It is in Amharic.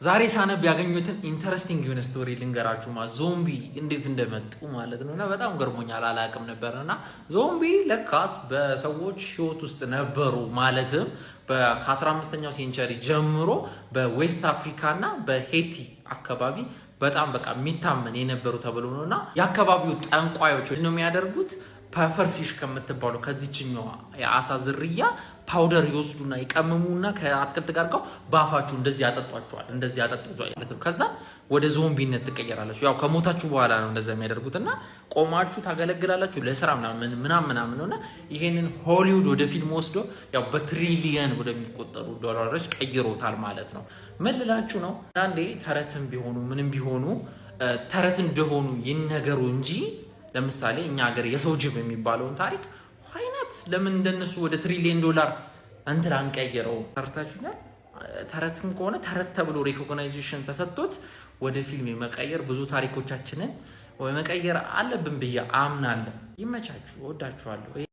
ዛሬ ሳነብ ያገኙትን ኢንተረስቲንግ የሆነ ስቶሪ ልንገራችሁማ። ዞምቢ እንዴት እንደመጡ ማለት ነው። እና በጣም ገርሞኛል፣ አላውቅም ነበር። እና ዞምቢ ለካስ በሰዎች ህይወት ውስጥ ነበሩ። ማለትም ከ15ኛው ሴንቸሪ ጀምሮ በዌስት አፍሪካ እና በሄቲ አካባቢ በጣም በቃ የሚታመን የነበሩ ተብሎ ነው። እና የአካባቢው ጠንቋዮች ነው የሚያደርጉት ፐፈር ፊሽ ከምትባለው ከዚችኛዋ የአሳ ዝርያ ፓውደር ይወስዱና ይቀምሙና ከአትክልት ጋር በአፋችሁ እንደዚህ ያጠጧቸዋል። እንደዚህ ያጠጧቸዋል። ከዛ ወደ ዞምቢነት ትቀየራላችሁ። ያው ከሞታችሁ በኋላ ነው እንደዛ የሚያደርጉትና ቆማችሁ ታገለግላላችሁ ለስራ ምናምን ነውና ይሄንን ሆሊውድ ወደ ፊልም ወስዶ ያው በትሪሊየን ወደሚቆጠሩ ዶላሮች ቀይሮታል ማለት ነው። ምን ልላችሁ ነው? አንዴ ተረትም ቢሆኑ ምንም ቢሆኑ ተረት እንደሆኑ ይነገሩ እንጂ ለምሳሌ እኛ ሀገር የሰው ጅብ የሚባለውን ታሪክ ዋይናት ለምን እንደነሱ ወደ ትሪሊየን ዶላር እንትን አንቀይረው? ተረታችሁኛል። ተረትም ከሆነ ተረት ተብሎ ሪኮግናይዜሽን ተሰጥቶት ወደ ፊልም የመቀየር ብዙ ታሪኮቻችንን መቀየር አለብን ብዬ አምናለሁ። ይመቻችሁ። እወዳችኋለሁ።